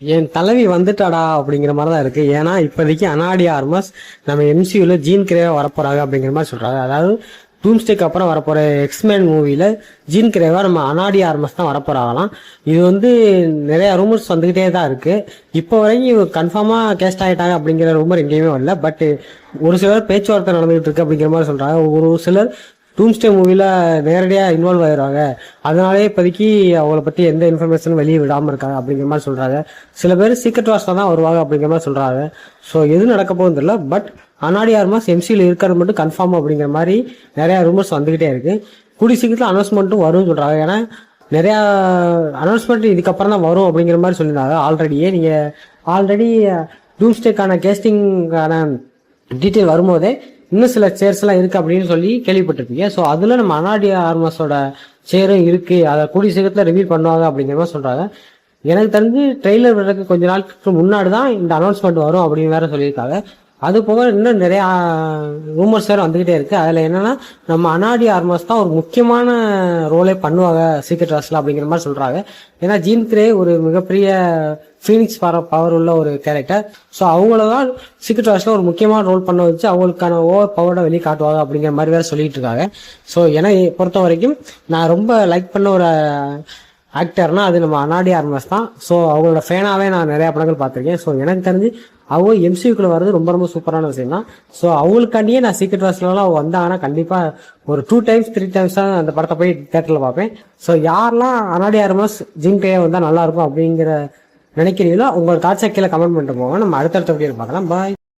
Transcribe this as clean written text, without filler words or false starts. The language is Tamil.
என் தலைவி வந்துட்டாடா அப்படிங்கிற மாதிரி தான் இருக்கு. ஏன்னா இப்போதைக்கு அனாடி ஆர்மஸ் நம்ம எம்சியூல ஜீன் கிரேவா வரப்போறாங்க அப்படிங்கிற மாதிரி சொல்றாங்க. அதாவது டூம்ஸ்டேக்கு அப்புறம் வரப்போற எக்ஸ்மேன் மூவில ஜீன் கிரேவா நம்ம அனாடி ஆர்மஸ் தான் வரப்போறாங்களாம். இது வந்து நிறைய ரூமர்ஸ் வந்துகிட்டே தான் இருக்கு. இப்போ வரைக்கும் கன்ஃபார்மா கேஸ்ட் ஆயிட்டாங்க அப்படிங்கிற ரூமர் எங்கேயுமே வரல. பட் ஒரு சிலர் பேச்சுவார்த்தை நடந்துகிட்டு இருக்கு அப்படிங்கிற மாதிரி சொல்றாங்க. ஒரு சிலர் டூம்ஸ்டே மூவில நேரடியாக இன்வால்வ் ஆயிடுவாங்க, அதனாலே இப்போதைக்கு அவங்கள பற்றி எந்த இன்ஃபர்மேஷனும் வெளியே விடாமல் இருக்காங்க அப்படிங்கிற மாதிரி சொல்கிறாங்க. சில பேர் சீக்ரெட் வார்ஸில் தான் வருவாங்க அப்படிங்கிற மாதிரி சொல்கிறாங்க. ஸோ எது நடக்க போகுதுன்னு தெரியல. பட் அனாடி ஆர்மஸ் எம்சியில் இருக்கிறது மட்டும் கன்ஃபார்ம் அப்படிங்கிற மாதிரி நிறையா ரூமர்ஸ் வந்துக்கிட்டே இருக்குது. கூடிய சீக்கிரத்தில் அனௌன்ஸ்மெண்ட்டும் வரும்னு சொல்கிறாங்க. ஏன்னா நிறையா அனௌன்ஸ்மெண்ட் இதுக்கப்புறம் தான் வரும் அப்படிங்கிற மாதிரி சொல்லியிருந்தாங்க. ஆல்ரெடி டூம்ஸ்டேக்கான கேஸ்டிங்கான டீட்டெயில் வரும்போதே இன்னும் சில சேர்ஸ் எல்லாம் இருக்கு அப்படின்னு சொல்லி கேள்விப்பட்டிருப்பீங்க. ஸோ அதுல நம்ம அனாடி ஆர்மஸோட சேரும் இருக்கு, அதை கூடிய சீக்கிரத்தில் ரிவீல் பண்ணுவாங்க அப்படிங்கிற மாதிரி சொல்றாங்க. எனக்கு தெரிஞ்சு ட்ரெய்லர் வர்றதுக்கு கொஞ்ச நாளுக்கு முன்னாடி தான் இந்த அனௌன்ஸ்மெண்ட் வரும் அப்படின்னு வேற சொல்லியிருக்காங்க. அது போக இன்னும் நிறைய ரூமர்ஸ் வேறு வந்துகிட்டே இருக்கு. அதுல என்னன்னா நம்ம அனாடி ஆர்மஸ் தான் ஒரு முக்கியமான ரோலே பண்ணுவாங்க சீக்ரெட் வார்ஸ்ல அப்படிங்கிற மாதிரி சொல்றாங்க. ஏன்னா ஜீன் கிரே ஒரு மிகப்பெரிய ஃபீனிக்ஸ் பவர் உள்ள ஒரு கேரக்டர். ஸோ அவங்களதான் சீக்ரெட் வார்ஸ்ல ஒரு முக்கியமான ரோல் பண்ண வச்சு அவங்களுக்கான ஓவர் பவரோட வெளியே காட்டுவாங்க அப்படிங்கிற மாதிரி வேற சொல்லிட்டு இருக்காங்க. ஸோ என்னை பொறுத்த வரைக்கும் நான் ரொம்ப லைக் பண்ண ஒரு ஆக்டர்னா அது நம்ம அனாடி ஆர்மஸ் தான். ஸோ அவங்களோட ஃபேனாவே நான் நிறைய படங்கள் பார்த்துருக்கேன். ஸோ எனக்கு தெரிஞ்சு அவங்க எம்சியூக்குள்ள வர்றது ரொம்ப ரொம்ப சூப்பரான விஷயம் தான். ஸோ அவங்களுக்காண்டியே நான் சீக்ரெட் வார்ஸ்லாம் வந்தாங்கன்னா கண்டிப்பா ஒரு 2 times 3 times தான் அந்த படத்தை போய் தேட்டர்ல பார்ப்பேன். ஸோ யாரெல்லாம் அனாடி ஆர்மஸ் ஜீன் கிரே வந்தா நல்லா இருக்கும் அப்படிங்கிற நினைக்கிறீங்களோ உங்களோட தாட்சை கீழே கமெண்ட் பண்ணிட்டு போங்க. நம்ம அடுத்தடுத்த வீடியோ பார்க்கலாம். பாய்.